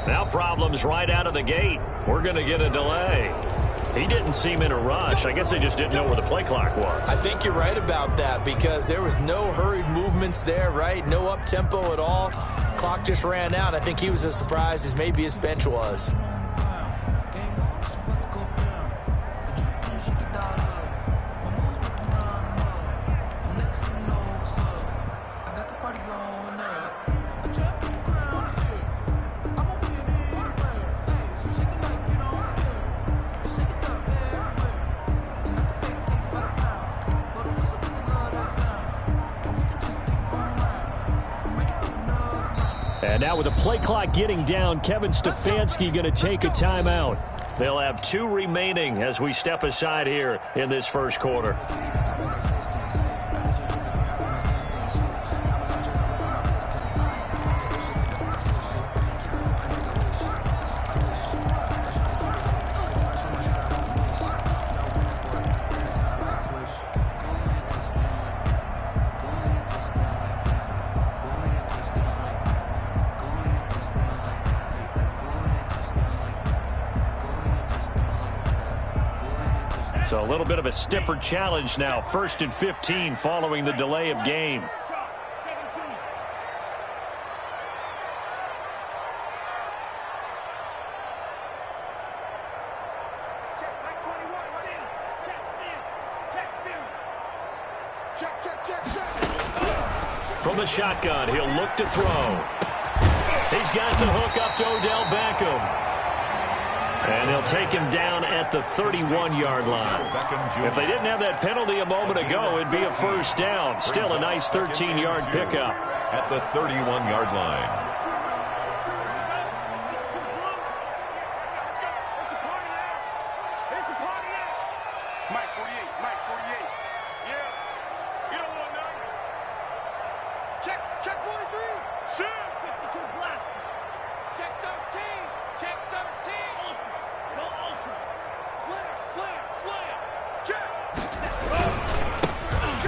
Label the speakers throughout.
Speaker 1: Now problems right out of the gate. We're going to get a delay. He didn't seem in a rush. I guess they just didn't know where the play clock was.
Speaker 2: I think you're right about that because there was no hurried movements there, right? No up-tempo at all. Clock just ran out. I think he was as surprised as maybe his bench was.
Speaker 1: And now with the play clock getting down, Kevin Stefanski going to take a timeout. They'll have 2 remaining as we step aside here in this first quarter. So a little bit of a stiffer challenge now. 1st and 15 following the delay of game. From the shotgun, he'll look to throw. He's got the hook up to Odell Beckham. And they'll take him down at the 31-yard line. If they didn't have that penalty a moment ago, it'd be a first down. Still a nice 13-yard pickup.
Speaker 3: At the 31-yard line.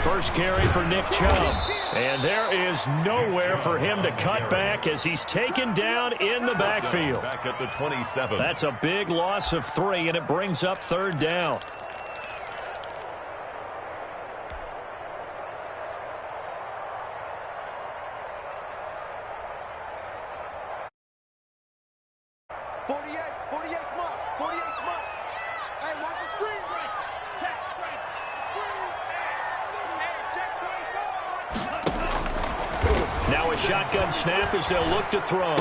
Speaker 1: First carry for Nick Chubb. And there is nowhere for him to cut back as he's taken down in the backfield.
Speaker 3: Back at the 27.
Speaker 1: That's a big loss of 3, and it brings up 3rd down. Shotgun snap as they'll look to throw.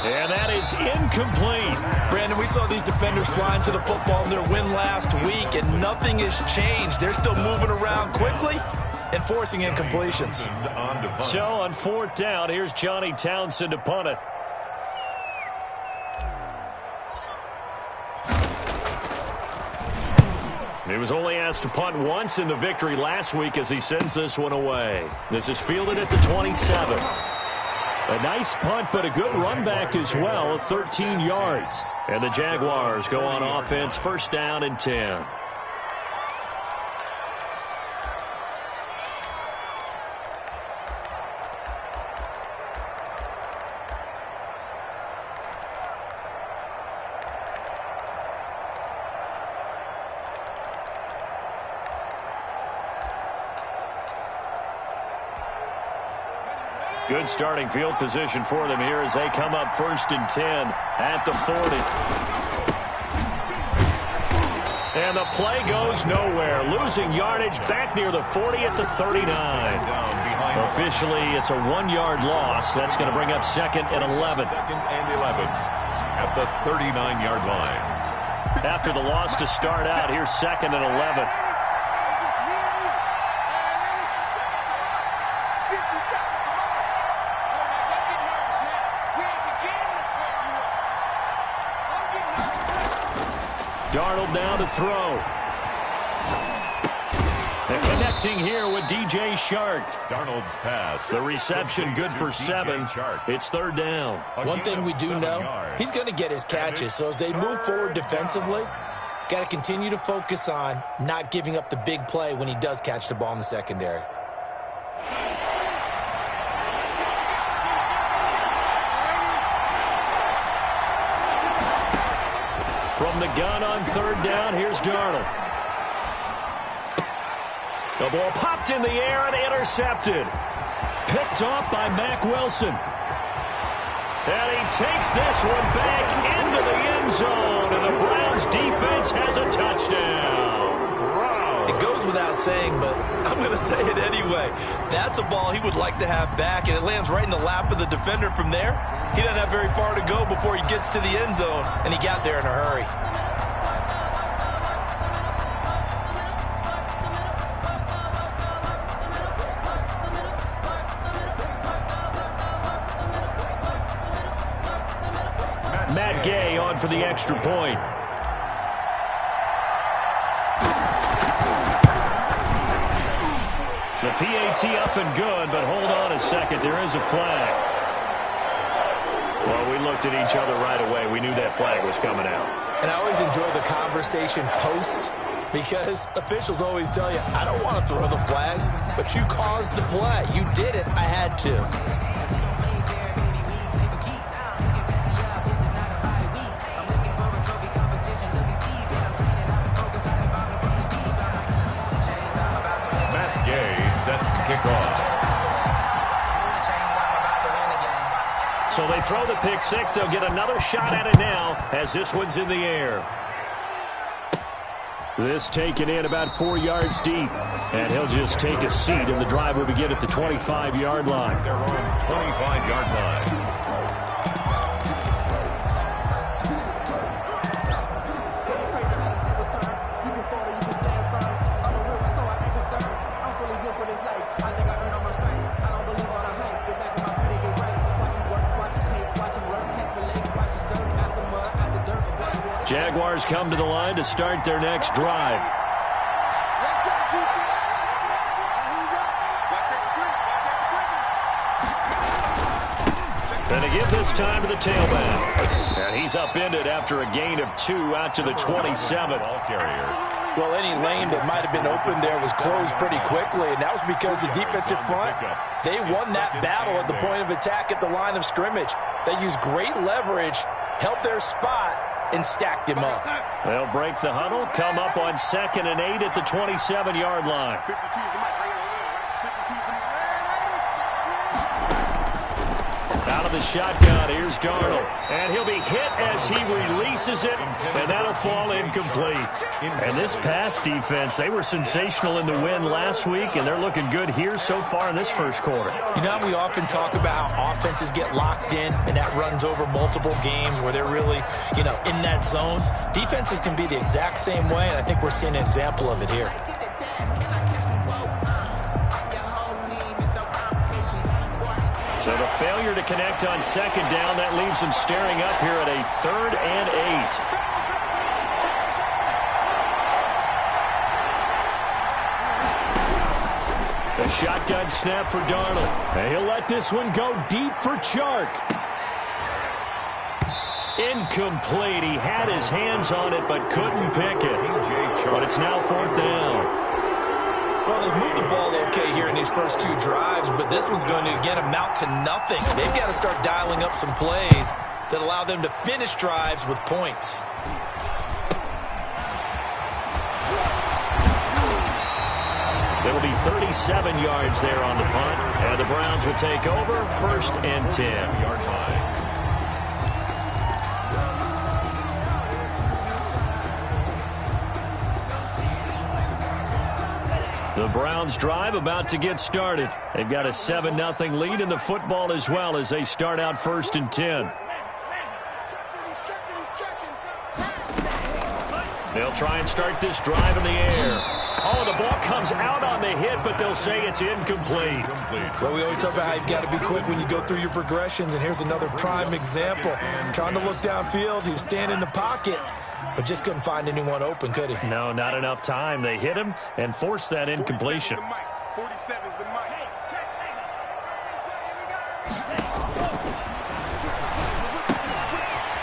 Speaker 1: And that is incomplete.
Speaker 2: Brandon, we saw these defenders flying to the football in their win last week, and nothing has changed. They're still moving around quickly and forcing incompletions.
Speaker 1: So on 4th down, here's Johnny Townsend to punt it. He was only asked to punt once in the victory last week as he sends this one away. This is fielded at the 27. A nice punt, but a good run back as well, 13 yards. And the Jaguars go on offense, 1st down and 10. Good starting field position for them here as they come up 1st and 10 at the 40. And the play goes nowhere. Losing yardage back near the 40 at the 39. Officially, it's a 1-yard loss. That's going to bring up 2nd and 11.
Speaker 3: 2nd and 11 at the 39-yard line.
Speaker 1: After the loss to start out, here's 2nd and 11. Darnold down to throw. And connecting here with DJ Shark.
Speaker 3: Darnold's pass.
Speaker 1: The reception good for 7. It's 3rd down.
Speaker 2: One thing we do know, he's going to get his catches. So as they move forward defensively, got to continue to focus on not giving up the big play when he does catch the ball in the secondary.
Speaker 1: From the gun on third down, here's Darnold. The ball popped in the air and intercepted. Picked off by Mack Wilson. And he takes this one back into the end zone, and the Browns defense has a touchdown.
Speaker 2: It goes without saying, but I'm going to say it anyway. That's a ball he would like to have back, and it lands right in the lap of the defender from there. He doesn't have very far to go before he gets to the end zone, and he got there in a hurry.
Speaker 1: Matt Gay on for the extra point. The PAT up and good, but hold on a second. There is a flag. Well, we looked at each other right away. We knew that flag was coming out.
Speaker 2: And I always enjoy the conversation post, because officials always tell you, I don't want to throw the flag, but you caused the play. You did it. I had to.
Speaker 3: Set to kick off.
Speaker 1: So they throw the pick six. They'll get another shot at it now as this one's in the air. This taken in about 4 yards deep. And he'll just take a seat, and the drive will begin at the 25-yard line.
Speaker 3: Their own 25-yard line.
Speaker 1: Jaguars come to the line to start their next drive. And they give this time to the tailback. And he's upended after a gain of 2 out to the 27.
Speaker 2: Well, any lane that might have been open there was closed pretty quickly, and that was because the defensive front, they won that battle at the point of attack at the line of scrimmage. They used great leverage, held their spot, and stacked him up.
Speaker 1: They'll break the huddle, come up on 2nd and 8 at the 27-yard line. Out of the shotgun, here's Darnold. And he'll be hit as he releases it, and that'll fall incomplete. And this pass defense, they were sensational in the win last week, and they're looking good here so far in this first quarter.
Speaker 2: You know how we often talk about how offenses get locked in, and that runs over multiple games where they're really, in that zone? Defenses can be the exact same way, and I think we're seeing an example of it here.
Speaker 1: So the failure to connect on 2nd down, that leaves them staring up here at a 3rd and 8. A shotgun snap for Darnold. And he'll let this one go deep for Chark. Incomplete. He had his hands on it but couldn't pick it. But it's now 4th down.
Speaker 2: Well, they've moved the ball okay here in these first 2 drives, but this one's going to, again, amount to nothing. They've got to start dialing up some plays that allow them to finish drives with points.
Speaker 1: There will be 37 yards there on the punt, and the Browns will take over 1st and 10. The Browns drive about to get started. They've got a 7-0 lead in the football as well as they start out 1st and 10. They'll try and start this drive in the air. Oh, the ball comes out on the hit, but they'll say it's incomplete.
Speaker 2: Well, we always talk about how you've got to be quick when you go through your progressions, and here's another prime example. Trying to look downfield, he was standing in the pocket, but just couldn't find anyone open, could he?
Speaker 1: No, not enough time. They hit him and forced that incompletion.
Speaker 4: 47's the mic.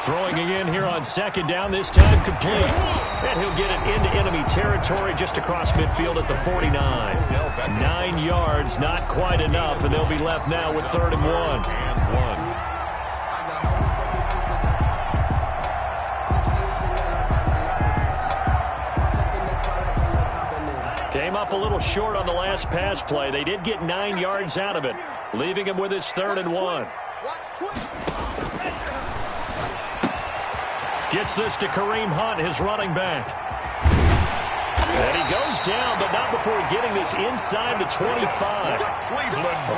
Speaker 1: Throwing again here on 2nd down, this time complete. And he'll get it into enemy territory just across midfield at the 49. 9 yards, not quite enough, and they'll be left now with 3rd and 1. up a little short on the last pass play. They did get 9 yards out of it, leaving him with his 3rd and 1. Gets this to Kareem Hunt, his running back. And he goes down, but not before getting this inside the 25.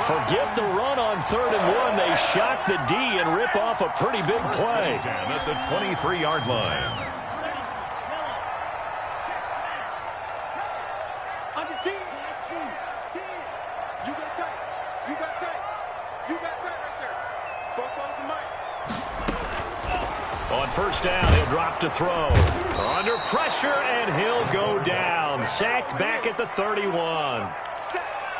Speaker 1: Forget the run on 3rd and 1. They shock the D and rip off a pretty big play.
Speaker 3: At the 23-yard line.
Speaker 1: On 1st down, he'll drop to throw. Under pressure, and he'll go down. Sacked back at the 31.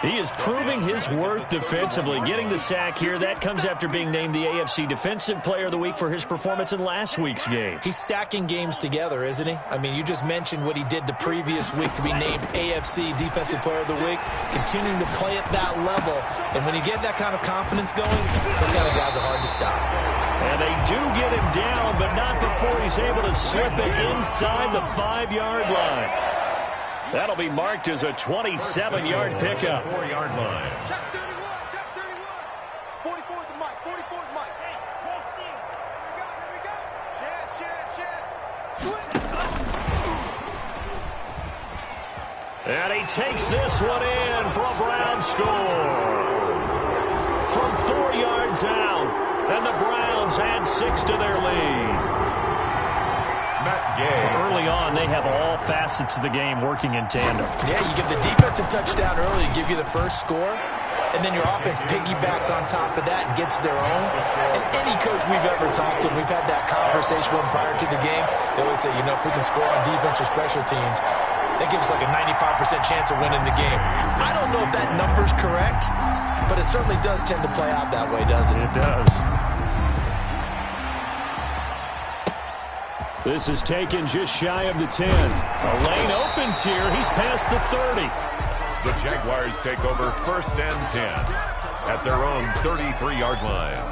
Speaker 1: He is proving his worth defensively. Getting the sack here, that comes after being named the AFC Defensive Player of the Week for his performance in last week's game.
Speaker 2: He's stacking games together, isn't he? I mean, you just mentioned what he did the previous week to be named AFC Defensive Player of the Week, continuing to play at that level. And when you get that kind of confidence going, those kind of guys are hard to stop.
Speaker 1: And they do get him down, but not before he's able to slip it inside the 5-yard line. That'll be marked as a 27-yard pickup.
Speaker 3: 4-yard line.
Speaker 4: Check 31, check 31. 44's the mic, 44's mic. Hey, here we go. Share. Switch.
Speaker 1: And he takes this one in for a Brown score. From 4 yards out, and the Browns add 6 to their lead. Early on, they have all facets of the game working in tandem.
Speaker 2: Yeah, you give the defensive touchdown early, give you the first score, and then your offense piggybacks on top of that and gets their own. And any coach we've ever talked to, we've had that conversation with them prior to the game, they always say, if we can score on defense or special teams, that gives us like a 95% chance of winning the game. I don't know if that number's correct, but it certainly does tend to play out that way, doesn't it?
Speaker 1: It does. This is taken just shy of the 10. A lane opens here. He's past the 30.
Speaker 3: The Jaguars take over 1st and 10 at their own 33-yard line.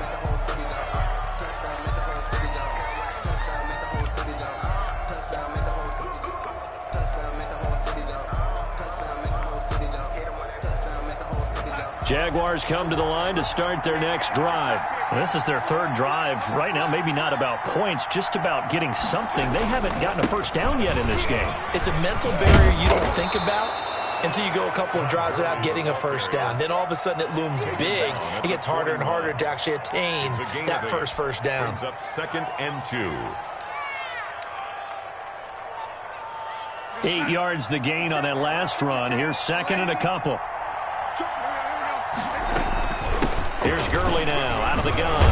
Speaker 1: Jaguars come to the line to start their next drive. This is their 3rd drive. Right now, maybe not about points, just about getting something. They haven't gotten a first down yet in this game.
Speaker 2: It's a mental barrier you don't think about until you go a couple of drives without getting a first down. Then all of a sudden it looms big. It gets harder and harder to actually attain that first down.
Speaker 3: Brings up 2nd and 2.
Speaker 1: 8 yards the gain on that last run. Here's 2nd and a couple. Here's Gurley now out of the gun.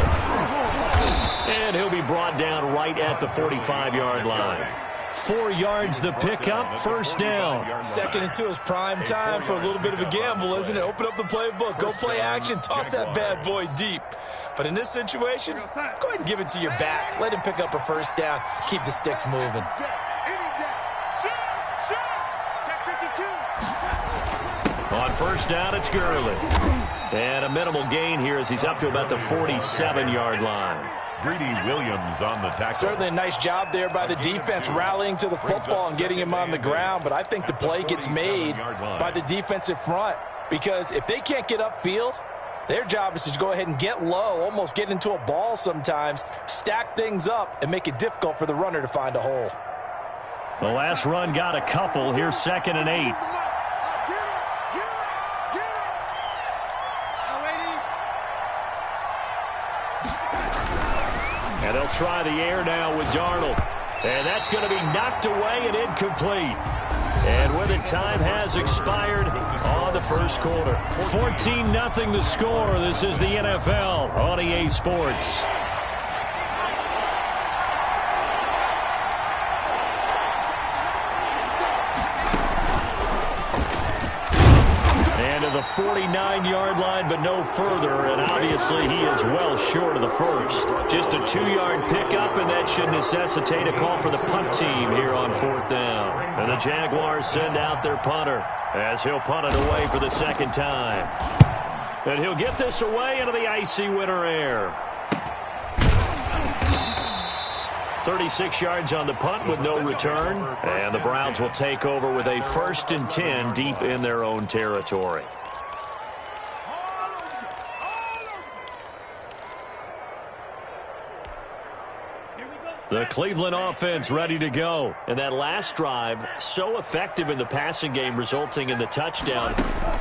Speaker 1: And he'll be brought down right at the 45-yard line. 4 yards the pickup, 1st down.
Speaker 2: 2nd and 2 is prime time for a little bit of a gamble, isn't it? Open up the playbook, go play action, toss that bad boy deep. But in this situation, go ahead and give it to your back. Let him pick up a first down, keep the sticks moving.
Speaker 1: On 1st down, it's Gurley. And a minimal gain here as he's up to about the 47-yard line.
Speaker 3: Greedy Williams on the tackle.
Speaker 2: Certainly a nice job there by the defense rallying to the football and getting him on the ground. But I think the play gets made by the defensive front. Because if they can't get upfield, their job is to go ahead and get low, almost get into a ball sometimes, stack things up, and make it difficult for the runner to find a hole.
Speaker 1: The last run got a couple. Here's 2nd and 8. And they'll try the air now with Darnold. And that's going to be knocked away and incomplete. And with it, time has expired on the first quarter. 14-0 the score. This is the NFL on EA Sports. The 49-yard line, but no further, and obviously he is well short of the first. Just a 2-yard pickup, and that should necessitate a call for the punt team here on 4th down. And the Jaguars send out their punter as he'll punt it away for the 2nd time. And he'll get this away into the icy winter air. 36 yards on the punt with no return. And the Browns will take over with a 1st and 10 deep in their own territory. The Cleveland offense ready to go. And that last drive, so effective in the passing game, resulting in the touchdown.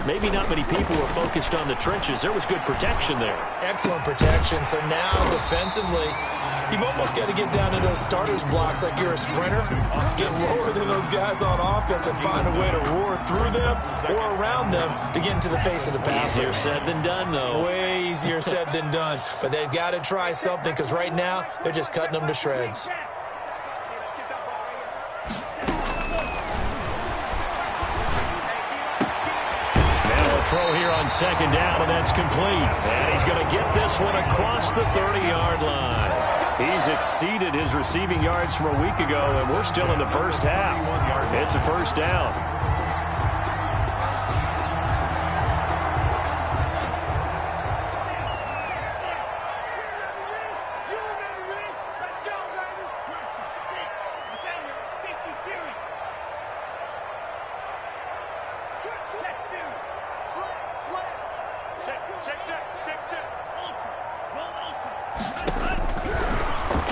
Speaker 1: Maybe not many people were focused on the trenches. There was good protection there.
Speaker 2: Excellent protection. So now, defensively, you've almost got to get down to those starters blocks like you're a sprinter. Get lower than those guys on offense and find a way to roar through them or around them to get into the face of the passer.
Speaker 1: Easier said than done, though.
Speaker 2: Way easier said than done. But they've got to try something because right now, they're just cutting them to shreds.
Speaker 1: Throw here on 2nd down, and that's complete. And he's going to get this one across the 30-yard line. He's exceeded his receiving yards from a week ago, and we're still in the first half. It's a 1st down.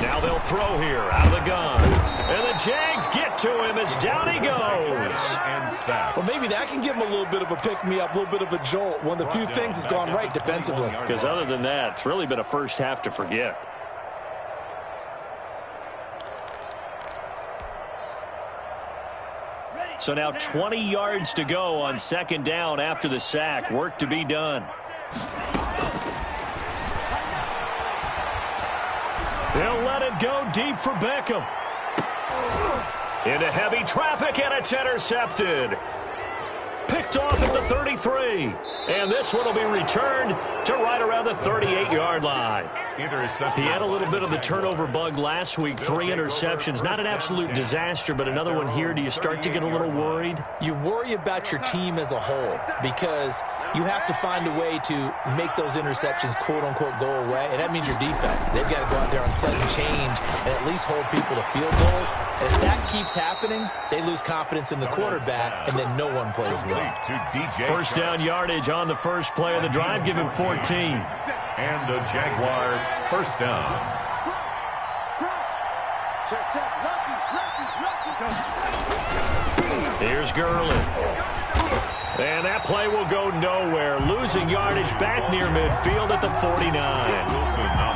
Speaker 1: Now they'll throw here out of the gun. And the Jags get to him as down he goes.
Speaker 2: Well, maybe that can give him a little bit of a pick-me-up, a little bit of a jolt. One of the few things that's gone right defensively.
Speaker 1: Because other than that, it's really been a first half to forget. So now 20 yards to go on 2nd down after the sack. Work to be done. They'll let it go deep for Beckham. Into heavy traffic, and it's intercepted. Picked off at the 33. And this one will be returned to right around the 38-yard line. He had a little bit of the turnover bug last week. 3 interceptions. Not an absolute disaster, but another one here. Do you start to get a little worried?
Speaker 2: You worry about your team as a whole because you have to find a way to make those interceptions, quote-unquote, go away. And that means your defense. They've got to go out there on sudden change and at least hold people to field goals. And if that keeps happening, they lose confidence in the quarterback, and then no one plays well.
Speaker 1: 1st down yardage on the first play of the drive. Give him 14.
Speaker 3: And a Jaguar 1st down.
Speaker 1: Here's Gurley. And that play will go nowhere. Losing yardage back near midfield at the 49.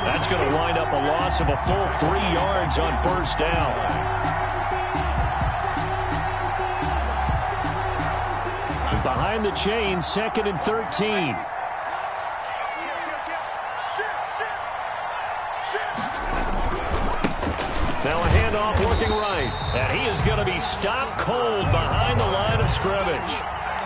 Speaker 1: That's going to wind up a loss of a full 3 yards on 1st down. Behind the chains, 2nd and 13. Now a handoff working right. And he is going to be stopped cold behind the line of scrimmage.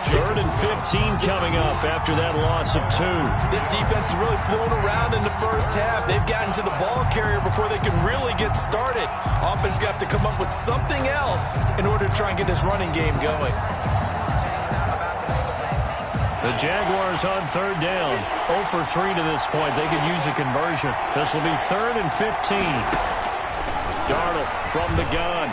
Speaker 1: 3rd and 15 coming up after that loss of 2.
Speaker 2: This defense has really flown around in the first half. They've gotten to the ball carrier before they can really get started. Offense got to come up with something else in order to try and get this running game going.
Speaker 1: The Jaguars on 3rd down. 0 for 3 to this point. They could use a conversion. This will be 3rd and 15. Darnold from the gun.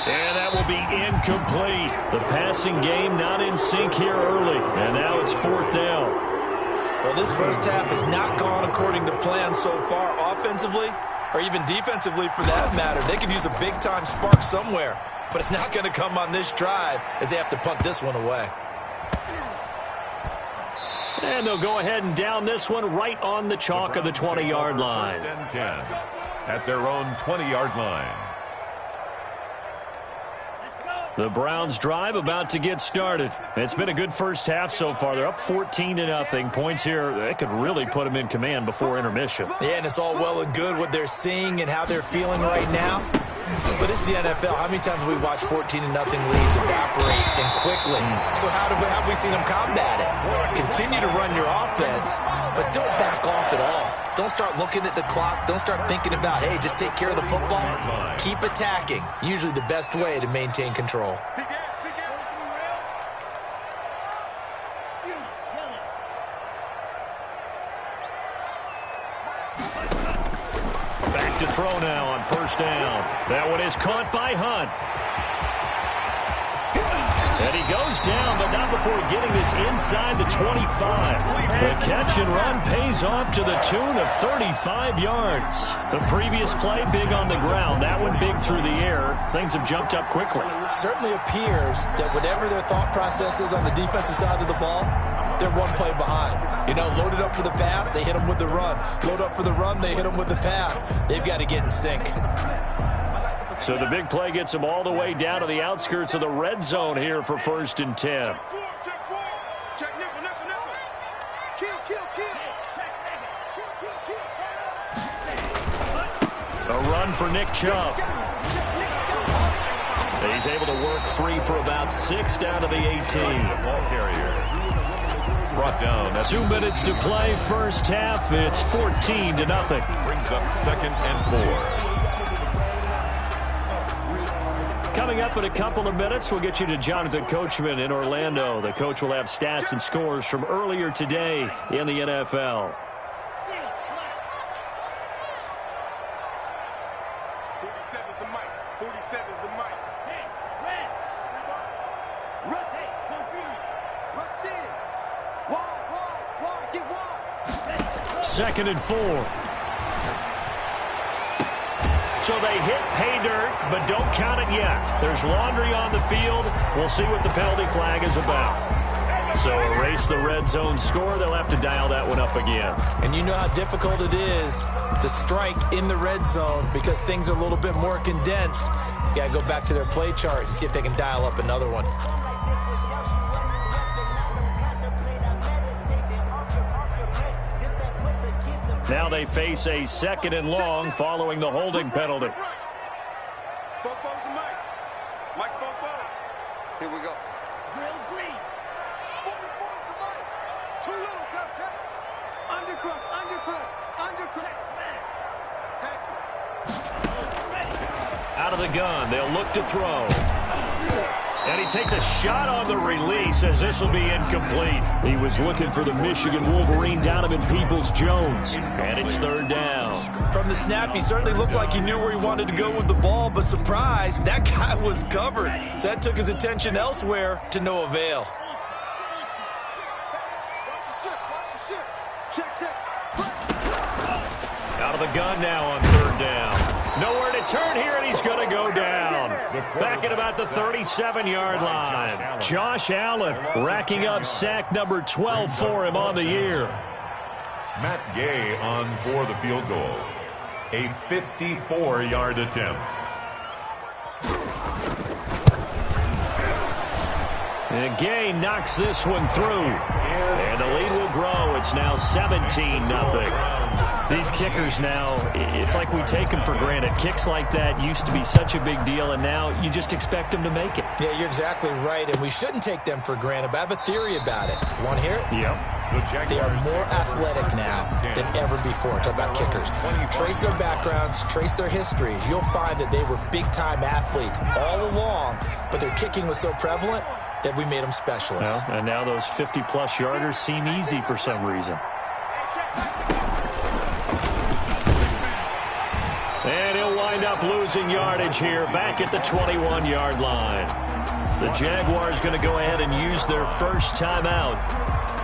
Speaker 1: And that will be incomplete. The passing game not in sync here early. And now it's 4th down.
Speaker 2: Well, this first half has not gone according to plan so far offensively or even defensively for that matter. They could use a big-time spark somewhere. But it's not going to come on this drive as they have to punt this one away.
Speaker 1: And they'll go ahead and down this one right on the chalk of the 20-yard line.
Speaker 3: 1st and 10 at their own 20-yard line.
Speaker 1: The Browns drive about to get started. It's been a good first half so far. They're up 14-0. Points here, that could really put them in command before intermission.
Speaker 2: Yeah, and it's all well and good what they're seeing and how they're feeling right now. But it's the NFL. How many times have we watched 14-0 leads evaporate and quickly? So how have we seen them combat it? Continue to run your offense, but don't back off at all. Don't start looking at the clock. Don't start thinking about, hey, just take care of the football. Keep attacking. Usually the best way to maintain control.
Speaker 1: Back to throw now on first down. That one is caught by Hunt. And he goes down, but not before getting this inside the 25. The catch and run pays off to the tune of 35 yards. The previous play, big on the ground. That one big through the air. Things have jumped up quickly.
Speaker 2: Certainly appears that whatever their thought process is on the defensive side of the ball, they're one play behind. You know, loaded up for the pass, they hit them with the run. Load up for the run, they hit them with the pass. They've got to get in sync.
Speaker 1: So the big play gets them all the way down to the outskirts of the red zone here for 1st and 10.
Speaker 4: Check nickel, nickel, nickel. Kill, kill, kill. Kill, kill, kill.
Speaker 1: A run for Nick Chubb. He's able to work free for about 6 down to the 18.
Speaker 3: Ball carrier. Brought down.
Speaker 1: 2 minutes to play, first half. It's 14-0.
Speaker 3: Brings up 2nd and 4.
Speaker 1: Coming up in a couple of minutes, we'll get you to Jonathan Coachman in Orlando. The coach will have stats and scores from earlier today in the NFL.
Speaker 4: 47 is the mic. 47 is the mic. Rush it. Rush in. Wide. Get wide.
Speaker 1: 2nd and 4. So they hit pay dirt, but don't count it yet. There's laundry on the field. We'll see what the penalty flag is about. So erase the red zone score. They'll have to dial that one up again.
Speaker 2: And you know how difficult it is to strike in the red zone because things are a little bit more condensed. You got to go back to their play chart and see if they can dial up another one.
Speaker 1: Now they face a 2nd and long following the holding penalty.
Speaker 4: Bofo's the mic. Mike's Bofo. Here we go. Real green. 44 is the mic. Too little, cut. Undercrush.
Speaker 1: Out of the gun, they'll look to throw. And he takes a shot on the release as this will be incomplete. He was looking for the Michigan Wolverine Donovan Peoples-Jones. And it's 3rd down.
Speaker 2: From the snap, he certainly looked like he knew where he wanted to go with the ball, but surprise, that guy was covered. So that took his attention elsewhere to no avail.
Speaker 4: Watch the ship. Check.
Speaker 1: Out of the gun now on 3rd down. Nowhere to turn here, and he's going to go down. Back at about the 37-yard line. Josh Allen racking up sack number 12 for him on the year.
Speaker 3: Matt Gay on for the field goal. A 54-yard attempt.
Speaker 1: And Gay knocks this one through. And the lead will grow. It's now 17-0. These kickers now, it's like we take them for granted. Kicks like that used to be such a big deal, and now you just expect them to make it.
Speaker 2: Yeah, you're exactly right, and we shouldn't take them for granted, but I have a theory about it. You want to hear it?
Speaker 1: Yep.
Speaker 2: They are more athletic now than ever before. Talk about kickers. Trace their backgrounds, trace their histories. You'll find that they were big-time athletes all along, but their kicking was so prevalent that we made them specialists.
Speaker 1: Well, and now those 50-plus yarders seem easy for some reason. And he'll wind up losing yardage here back at the 21-yard line. The Jaguars going to go ahead and use their first timeout.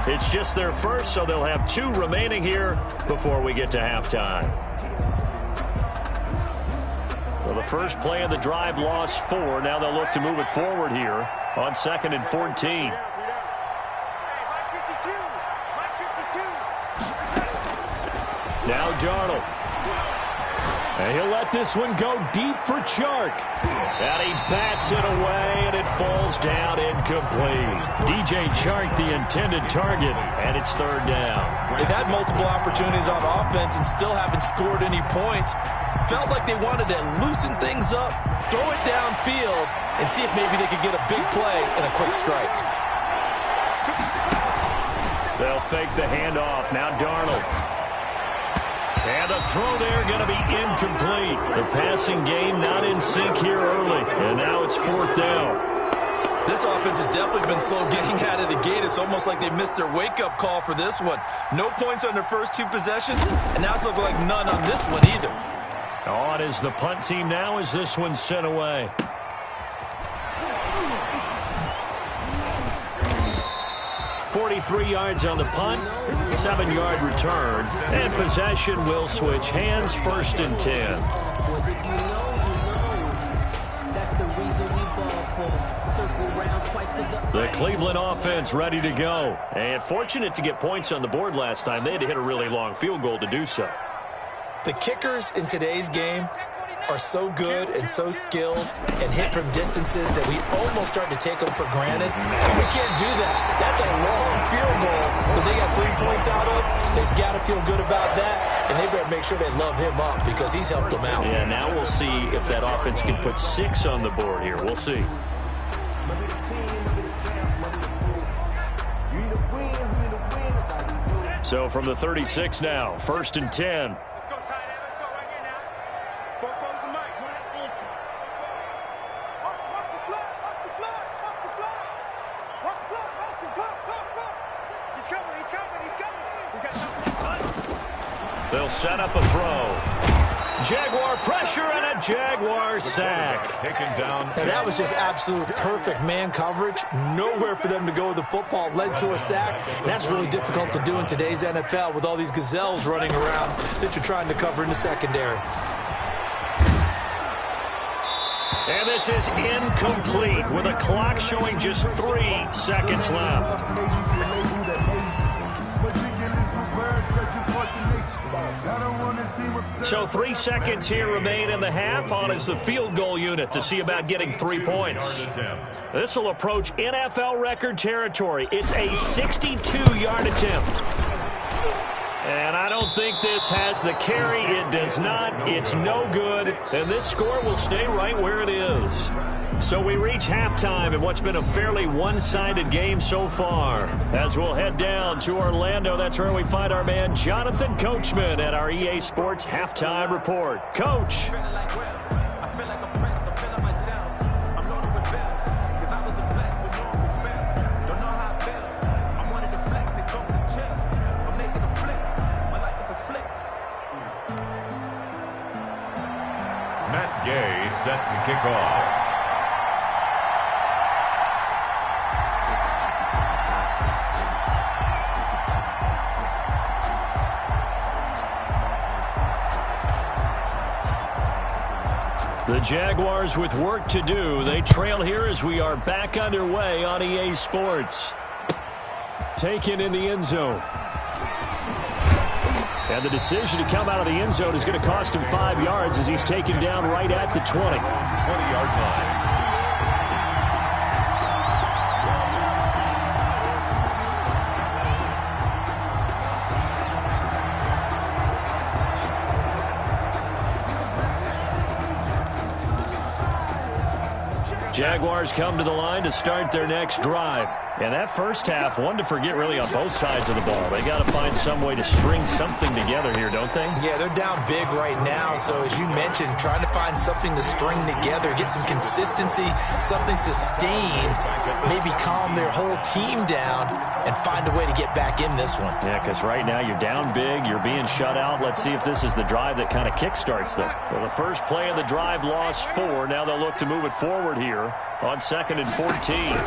Speaker 1: It's just their first, so they'll have 2 remaining here before we get to halftime. Well, the first play of the drive lost 4. Now they'll look to move it forward here on 2nd and 14. Now Darnold. And he'll let this one go deep for Chark. And he bats it away, and it falls down incomplete. DJ Chark, the intended target, and it's 3rd down.
Speaker 2: They've had multiple opportunities on offense and still haven't scored any points. Felt like they wanted to loosen things up, throw it downfield, and see if maybe they could get a big play and a quick strike.
Speaker 1: They'll fake the handoff. Now Darnold. And the throw there going to be incomplete. The passing game not in sync here early. And now it's 4th down.
Speaker 2: This offense has definitely been slow getting out of the gate. It's almost like they missed their wake-up call for this one. No points on their first 2 possessions, and now it's looking like none on this one either.
Speaker 1: On is the punt team now as this one's sent away. .43 yards on the punt, 7-yard return, and possession will switch hands, 1st and 10. The Cleveland offense ready to go. And fortunate to get points on the board last time. They had to hit a really long field goal to do so.
Speaker 2: The kickers in today's game are so good and so skilled and hit from distances that we almost start to take them for granted. And we can't do that. That's a long field goal that they got 3 points out of. They've got to feel good about that, and they better make sure they love him up because he's helped them out.
Speaker 1: Yeah, now we'll see if that offense can put 6 on the board here. We'll see. So from the 36 now, 1st and 10. They'll set up a throw. Jaguar pressure and a Jaguar sack.
Speaker 3: Taken down.
Speaker 2: And that was just absolute perfect man coverage. Nowhere for them to go with the football. Led to a sack. And that's really difficult to do in today's NFL with all these gazelles running around that you're trying to cover in the secondary.
Speaker 1: And this is incomplete with a clock showing just 3 seconds left. So 3 seconds here remain in the half. On is the field goal unit to see about getting 3 points. This will approach NFL record territory. It's a 62-yard attempt. And I don't think this has the carry. It does not. It's no good. And this score will stay right where it is. So we reach halftime in what's been a fairly one-sided game so far. As we'll head down to Orlando, that's where we find our man Jonathan Coachman at our EA Sports Halftime Report. Coach.
Speaker 3: Matt Gay set to kick off.
Speaker 1: The Jaguars with work to do. They trail here as we are back underway on EA Sports. Taken in the end zone. And the decision to come out of the end zone is going to cost him 5 yards as he's taken down right at the 20.
Speaker 3: 20-yard line.
Speaker 1: Jaguars come to the line to start their next drive. And that first half, one to forget really on both sides of the ball. They got to find some way to string something together here, don't they?
Speaker 2: Yeah, they're down big right now. So as you mentioned, trying to find something to string together, get some consistency, something sustained, maybe calm their whole team down and find a way to get back in this one.
Speaker 1: Yeah, because right now you're down big, you're being shut out. Let's see if this is the drive that kind of kickstarts them. Well, the first play of the drive lost 4. Now they'll look to move it forward here on 2nd and 14.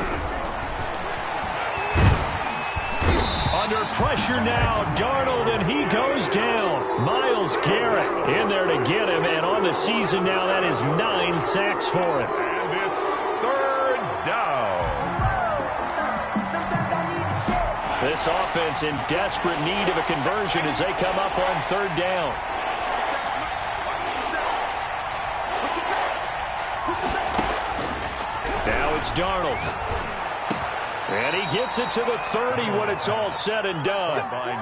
Speaker 1: Under pressure now, Darnold, and he goes down. Myles Garrett in there to get him, and on the season now, that is 9 sacks for him.
Speaker 3: And it's 3rd down.
Speaker 1: This offense in desperate need of a conversion as they come up on 3rd down. Now it's Darnold. And he gets it to the 30 when it's all said and done.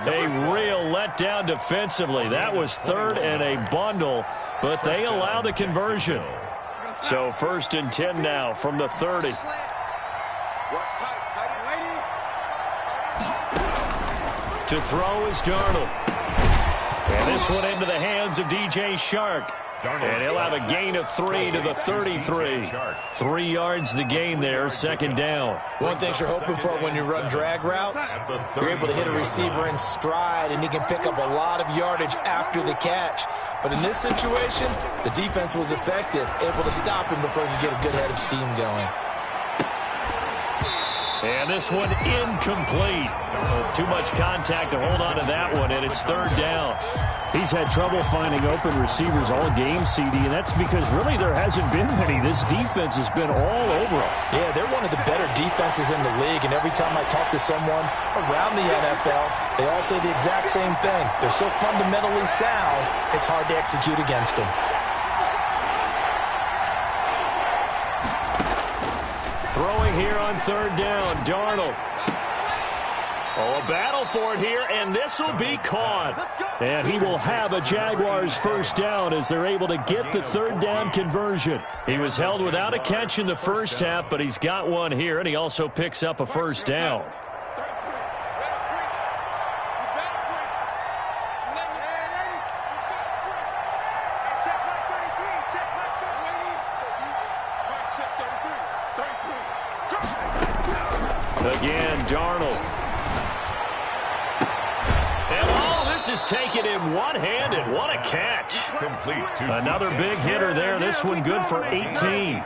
Speaker 1: A real letdown defensively. That was 3rd and a bundle, but they allow the conversion. So 1st and 10 now from the 30. To throw is Darnold. And this one into the hands of DJ Shark. And he'll have a gain of 3 to the 33. 3 yards the gain there, second down.
Speaker 2: One thing you're hoping for when you run drag routes, you're able to hit a receiver in stride, and he can pick up a lot of yardage after the catch. But in this situation, the defense was effective, able to stop him before he could get a good head of steam going.
Speaker 1: And this one incomplete. Too much contact to hold on to that one, and it's third down.
Speaker 5: He's had trouble finding open receivers all game, CD, and that's because really there hasn't been many. This defense has been all over him.
Speaker 2: Yeah, they're one of the better defenses in the league, and every time I talk to someone around the NFL, they all say the exact same thing. They're so fundamentally sound, it's hard to execute against them.
Speaker 1: Throwing here on third down, Darnold. Oh, a battle for it here, and this will be caught.
Speaker 5: And he will have a Jaguars first down as they're able to get the third down conversion.
Speaker 1: He was held without a catch in the first half, but he's got one here, and he also picks up a first down. Again, Darnold. And all this is taken in one-handed. What a catch. Another big hitter there. This one good for 18.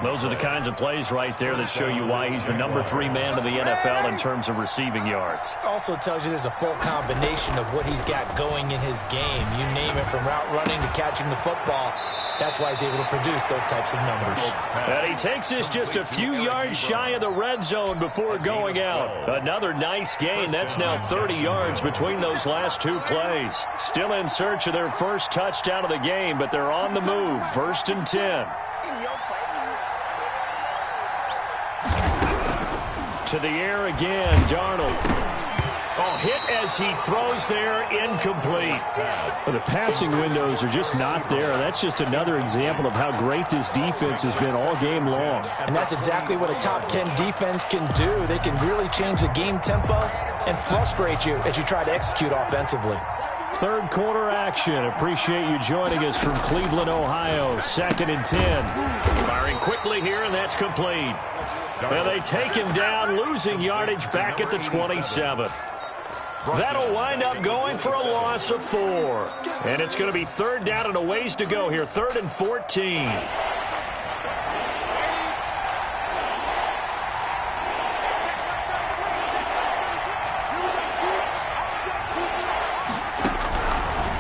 Speaker 1: Those are the kinds of plays right there that show you why he's the number 3 man in the NFL in terms of receiving yards.
Speaker 2: Also tells you there's a full combination of what he's got going in his game. You name it, from route running to catching the football. That's why he's able to produce those types of numbers.
Speaker 1: And he takes this just a few yards shy of the red zone before going out. Another nice gain. That's now 30 yards between those last 2 plays. Still in search of their first touchdown of the game, but they're on the move. First and 10. To the air again, Darnold. Oh, hit as he throws there, incomplete.
Speaker 5: Well, the passing windows are just not there. That's just another example of how great this defense has been all game long.
Speaker 2: And that's exactly what a top 10 defense can do. They can really change the game tempo and frustrate you as you try to execute offensively.
Speaker 5: Third quarter action. Appreciate you joining us from Cleveland, Ohio. Second and 10.
Speaker 1: Firing quickly here, and that's complete. And they take him down, losing yardage back at the 27. That'll wind up going for a loss of 4. And it's going to be third down and a ways to go here. 3rd and 14.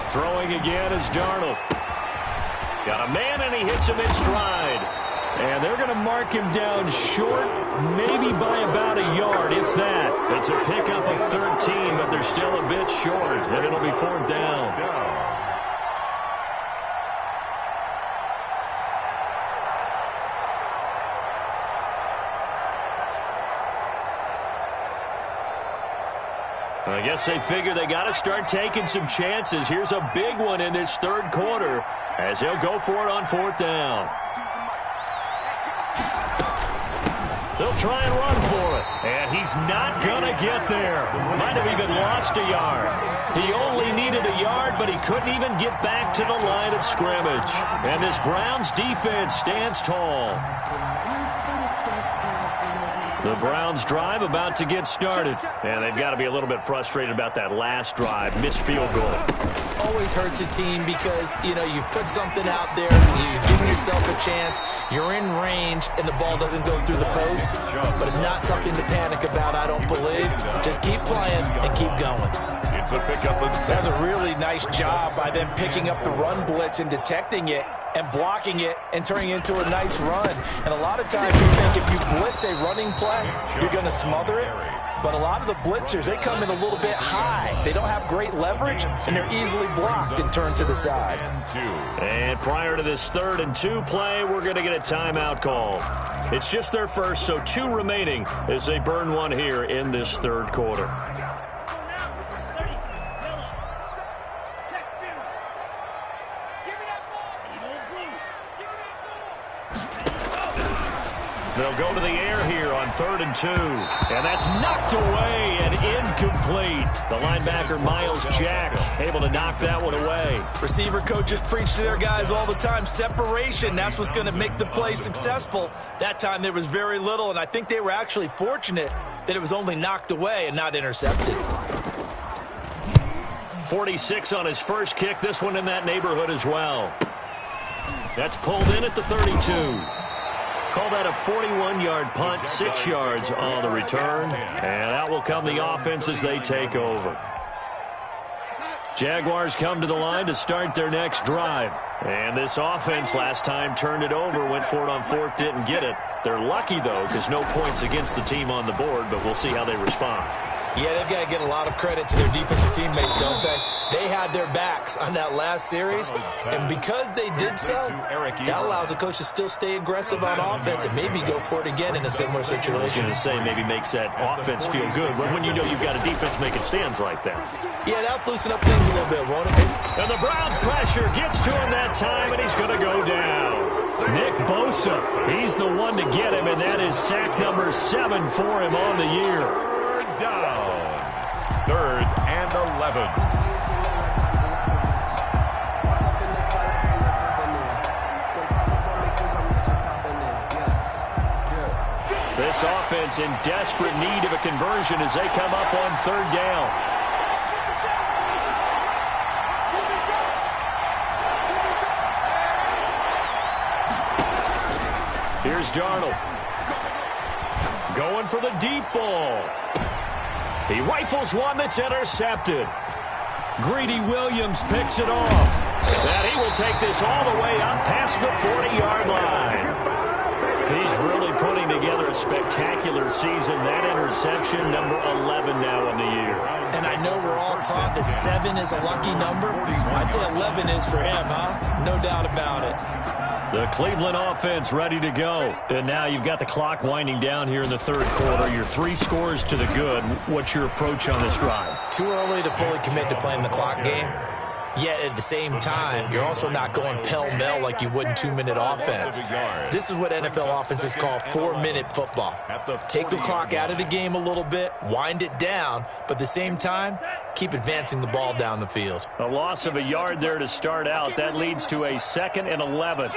Speaker 1: Throwing again is Darnold. Got a man, and he hits him in stride. And they're going to mark him down short, maybe by about a yard, if that. It's a pickup of 13, but they're still a bit short, and it'll be 4th down. I guess they figure they got to start taking some chances. Here's a big one in this third quarter as he'll go for it on 4th down. They'll try and run for it, and he's not going to get there. Might have even lost a yard. He only needed a yard, but he couldn't even get back to the line of scrimmage. And this Browns defense stands tall. The Browns drive about to get started. And they've got to be a little bit frustrated about that last drive. Missed field goal.
Speaker 2: Always hurts a team because, you know, you've put something out there, you've given yourself a chance, you're in range, and the ball doesn't go through the post. But it's not something to panic about, I don't believe. Just keep playing and keep going.
Speaker 3: It's a pickup of 7.
Speaker 2: That's a really nice job by them picking up the run blitz and detecting it and blocking it and turning it into a nice run. And a lot of times you think if you blitz a running play, you're going to smother it. But a lot of the blitzers, they come in a little bit high. They don't have great leverage, and they're easily blocked and turned to the side.
Speaker 1: And prior to this 3rd and 2 play, we're going to get a timeout call. It's just their first, so 2 remaining as they burn one here in this third quarter. They'll go to the air here on 3rd and 2. And that's knocked away and incomplete. The linebacker, Miles Jack, able to knock that one away.
Speaker 2: Receiver coaches preach to their guys all the time. Separation, that's what's going to make the play successful. That time there was very little, and I think they were actually fortunate that it was only knocked away and not intercepted.
Speaker 1: 46 on his first kick. This one in that neighborhood as well. That's pulled in at the 32. Call that a 41-yard punt, 6 yards on the return. And that will come the offense as they take over. Jaguars come to the line to start their next drive. And this offense last time turned it over, went for it on 4th, didn't get it. They're lucky, though, because no points against the team on the board, but we'll see how they respond.
Speaker 2: Yeah, they've got to get a lot of credit to their defensive teammates, don't they? They had their backs on that last series, and because they did so, that allows the coach to still stay aggressive on offense and maybe go for it again in a similar situation.
Speaker 1: I was going to say maybe makes that offense feel good, but when you know you've got a defense making stands like that.
Speaker 2: Yeah, that'll loosen up things a little bit, won't it?
Speaker 1: And the Browns' pressure gets to him that time, and he's going to go down. Nick Bosa, he's the one to get him, and that is sack number 7 for him on the year.
Speaker 3: Down. 3rd and 11.
Speaker 1: This offense in desperate need of a conversion as they come up on 3rd down. Here's Darnold. Going for the deep ball. He rifles one that's intercepted. Greedy Williams picks it off. And he will take this all the way up past the 40-yard line. He's really putting together a spectacular season. That interception, number 11 now in the year.
Speaker 2: And I know we're all taught that 7 is a lucky number. I'd say 11 is for him, huh? No doubt about it.
Speaker 1: The Cleveland offense ready to go. And now you've got the clock winding down here in the 3rd quarter. You're 3 scores to the good. What's your approach on this drive?
Speaker 2: Too early to fully commit to playing the clock game. Yet at the same time, you're also not going pell-mell like you would in 2-minute offense. This is what NFL offenses call 4-minute football. Take the clock out of the game a little bit, wind it down, but at the same time, keep advancing the ball down the field.
Speaker 1: A loss of a yard there to start out. That leads to a 2nd and 11.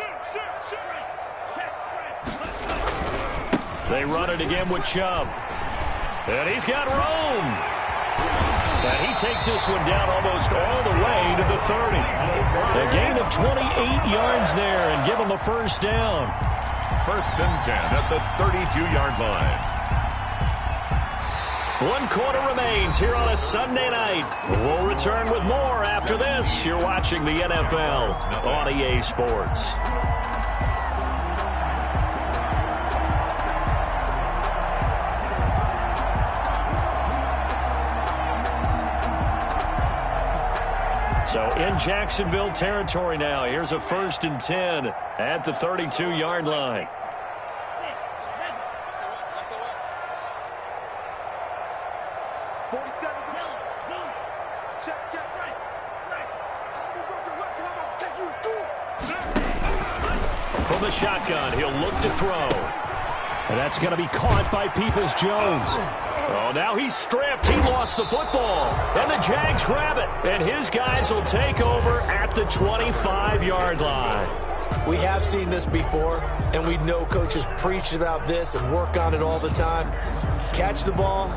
Speaker 1: They run it again with Chubb. And he's got Rome. And he takes this one down almost all the way to the 30. A gain of 28 yards there and give him a 1st down.
Speaker 3: 1st and 10 at the 32-yard line.
Speaker 1: 1 quarter remains here on a Sunday night. We'll return with more after this. You're watching the NFL on EA Sports. So in Jacksonville territory now. Here's a 1st and 10 at the 32-yard line. From the shotgun, he'll look to throw. And that's going to be caught by Peoples-Jones. Oh, now he's stripped. He lost the football. And the Jags grab it. And his guys will take over at the 25-yard line.
Speaker 2: We have seen this before, and we know coaches preach about this and work on it all the time. Catch the ball.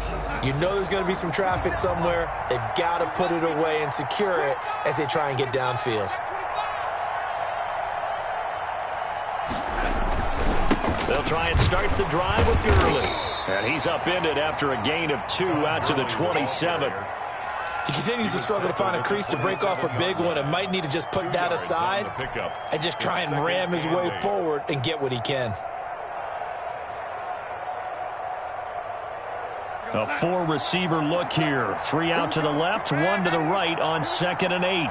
Speaker 2: You know there's going to be some traffic somewhere. They've got to put it away and secure it as they try and get downfield.
Speaker 1: They'll try and start the drive with Gurley. And he's upended after a gain of 2 out to the 27.
Speaker 2: He continues to struggle to find a crease to break off a big one and might need to just put that aside and just try and ram his way forward and get what he can.
Speaker 1: A 4-receiver look here. 3 out to the left, 1 to the right on 2nd and 8.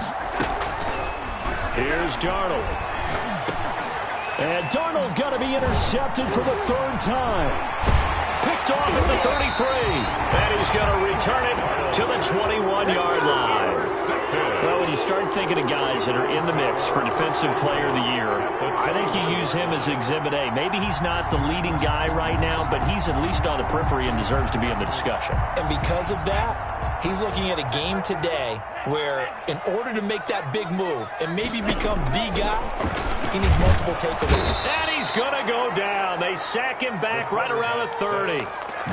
Speaker 1: Here's Darnold. And Darnold got to be intercepted for the 3rd time. Picked off at the 33. And he's going to return it to the 21-yard line. Well, with
Speaker 5: when you start thinking of guys that are in the mix for Defensive Player of the Year, I think you use him as Exhibit A. Maybe he's not the leading guy right now, but he's at least on the periphery and deserves to be in the discussion.
Speaker 2: And because of that, he's looking at a game today where in order to make that big move and maybe become the guy, he needs multiple takeaways.
Speaker 1: And he's going to go down. They sack him back right around the 30.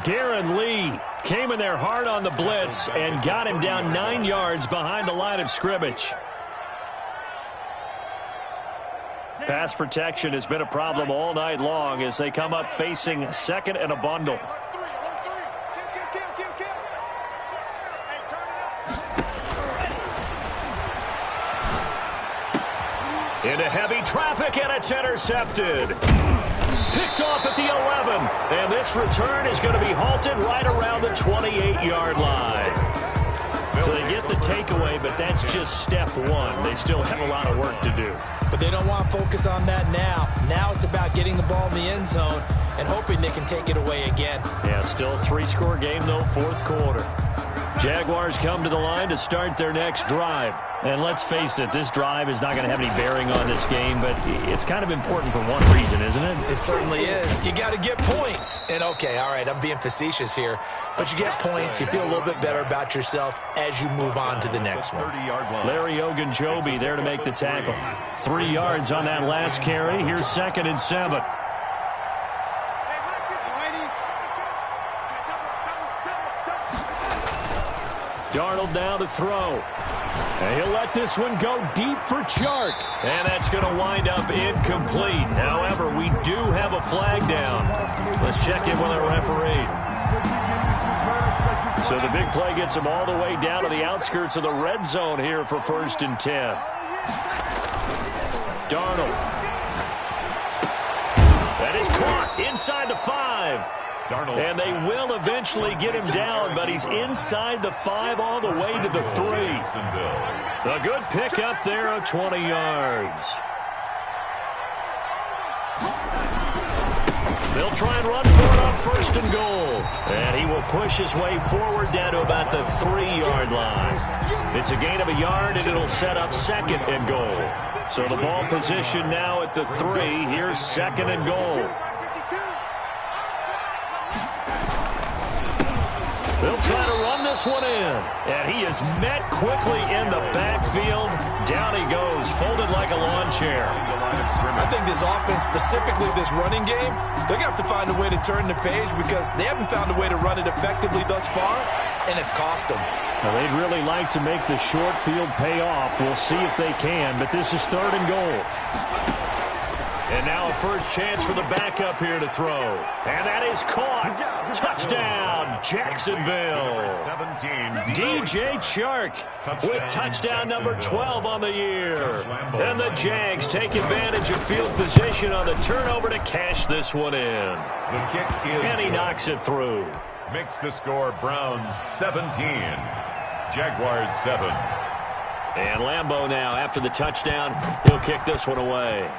Speaker 5: Darren Lee came in there hard on the blitz and got him down 9 yards behind the line of scrimmage. Pass protection has been a problem all night long as they come up facing second and a bundle.
Speaker 1: Into heavy traffic, and it's intercepted. Picked off at the 11. And this return is going to be halted right around the 28-yard line. So they get the takeaway, but that's just step one. They still have a lot of work to do.
Speaker 2: But they don't want to focus on that now. Now it's about getting the ball in the end zone and hoping they can take it away again.
Speaker 5: Yeah, still a 3-score game, though, fourth quarter. Jaguars come to the line to start their next drive. And let's face it, this drive is not going to have any bearing on this game, but it's kind of important for one reason, isn't it?
Speaker 2: It certainly is. You got to get points. And okay, all right, I'm being facetious here, but you get points, you feel a little bit better about yourself as you move on to the next one.
Speaker 5: Larry Ogunjobi there to make the tackle. 3 yards on that last carry. Here's 2nd and 7. Darnold now to throw. And he'll let this one go deep for Chark.
Speaker 1: And that's going to wind up incomplete. However, we do have a flag down. Let's check in with our referee.
Speaker 5: So the big play gets him all the way down to the outskirts of the red zone here for 1st and 10. Darnold.
Speaker 1: That is caught inside the 5.
Speaker 3: Darnold.
Speaker 1: And they will eventually get him down, but he's inside the 5 all the way to the 3. A good pick up there of 20 yards. They'll try and run for it on 1st and goal. And he will push his way forward down to about the 3-yard line. It's a gain of a yard, and it'll set up 2nd and goal. So the ball position now at the 3. Here's 2nd and goal. They'll try to run this one in. And he is met quickly in the backfield. Down he goes, folded like a lawn chair.
Speaker 2: I think this offense, specifically this running game, they're going to have to find a way to turn the page because they haven't found a way to run it effectively thus far, and it's cost them.
Speaker 5: Well, they'd really like to make the short field pay off. We'll see if they can, but this is 3rd and goal.
Speaker 1: And now a first chance for the backup here to throw. And that is caught. Touchdown, Jacksonville.
Speaker 3: 17.
Speaker 1: DJ Chark with touchdown number 12 on the year. And the Jags take advantage of field position on the turnover to cash this one in.
Speaker 3: The kick is
Speaker 1: And he knocks it through.
Speaker 3: Makes the score Browns 17. Jaguars 7.
Speaker 1: And Lambeau now, after the touchdown, he'll kick this one away.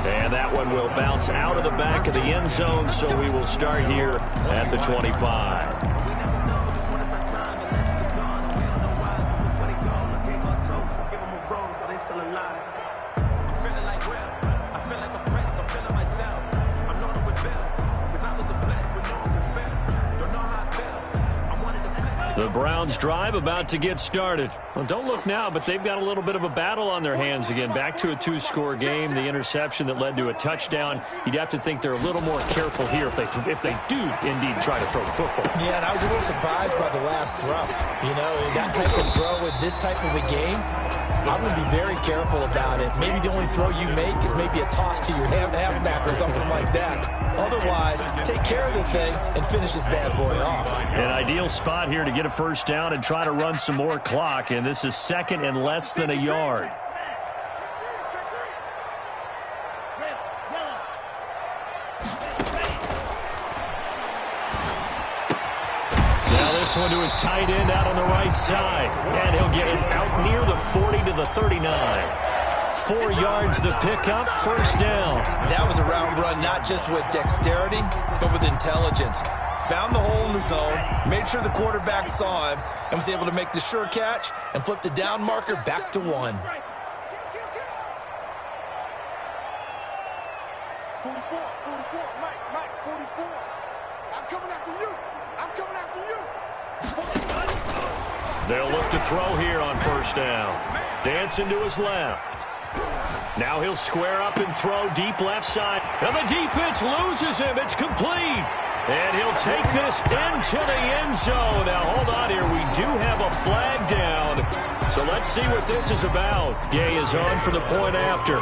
Speaker 1: And that one will bounce out of the back of the end zone, so we will start here at the 25. The Browns drive about to get started. Well, don't look now, but they've got a little bit of a battle on their hands again. Back to a 2-score game. The interception that led to a touchdown. You'd have to think they're a little more careful here if they do indeed try to throw the football.
Speaker 2: Yeah, and I was a little surprised by the last throw. You know, that type of throw with this type of a game, I'm going to be very careful about it. Maybe the only throw you make is maybe a toss to your halfback or something like that. Otherwise, take care of the thing and finish this bad boy off.
Speaker 5: An ideal spot here to get a first down and try to run some more clock, and this is 2nd and less than a yard. Now this one to his tight end out on the right side, and he'll get it out near the 40 to the 39. 4 yards the pickup, first down.
Speaker 2: That was a route run not just with dexterity, but with intelligence. found the hole in the zone, made sure the quarterback saw him, and was able to make the sure catch and flip the down marker back to 1.
Speaker 4: 44, 44, Mike, 44. I'm coming after you. I'm coming after you.
Speaker 1: They'll look to throw here on first down. Dancing to his left. Now he'll square up and throw deep left side. And the defense loses him. It's complete. And he'll take this into the end zone. Now, hold on here. We do have a flag down. So let's see what this is about. Gay is on for the point after.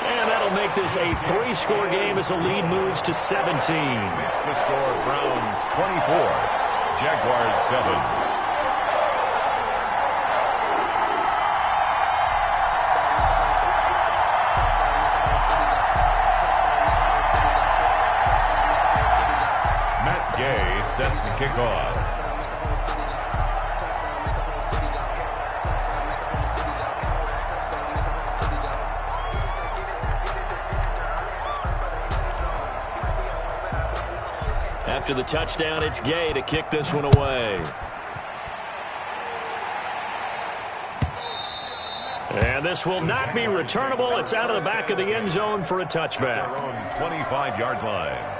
Speaker 1: And that'll make this a 3-score game as the lead moves to 17.
Speaker 3: Makes the score Browns 24, Jaguars 7. Set to kick off.
Speaker 1: After the touchdown, it's Gay to kick this one away. And this will not be returnable. It's out of the back of the end zone for a touchback.
Speaker 3: Their own 25-yard line.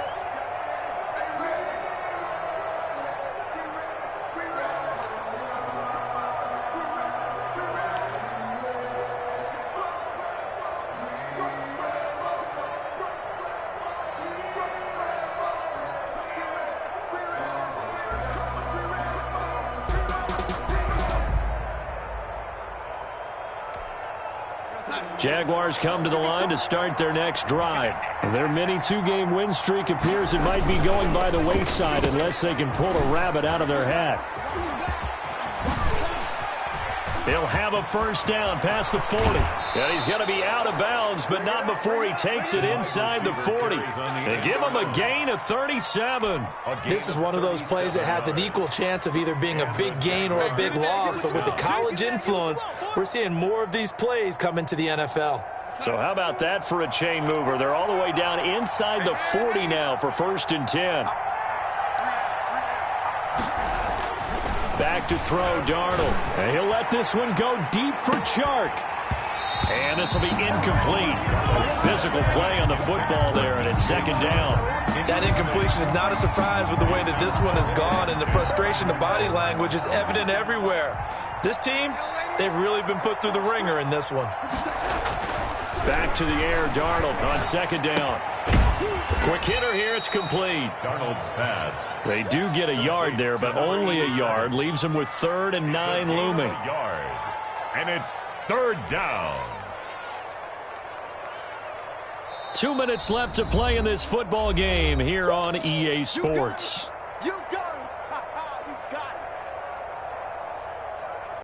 Speaker 1: Jaguars come to the line to start their next drive. Their mini 2-game win streak appears it might be going by the wayside unless they can pull a rabbit out of their hat. He'll have a first down past the 40. And he's going to be out of bounds, but not before he takes it inside the 40. They give him a gain of 37.
Speaker 2: This is one of those plays that has an equal chance of either being a big gain or a big loss, but with the college influence, we're seeing more of these plays come into the NFL.
Speaker 1: So how about that for a chain mover? They're all the way down inside the 40 now for 1st and 10. Back to throw, Darnold. And he'll let this one go deep for Chark. And this will be incomplete. Physical play on the football there, and it's 2nd down.
Speaker 2: That incompletion is not a surprise with the way that this one has gone, and the frustration, the body language is evident everywhere. This team, they've really been put through the ringer in this one.
Speaker 1: Back to the air, Darnold on 2nd down. Quick hitter here, it's complete.
Speaker 3: Darnold's pass.
Speaker 1: They do get a yard there, but only a yard. Leaves them with 3rd and 9 looming.
Speaker 3: Yard. And it's 3rd down.
Speaker 1: 2 minutes left to play in this football game here on EA Sports.
Speaker 4: You got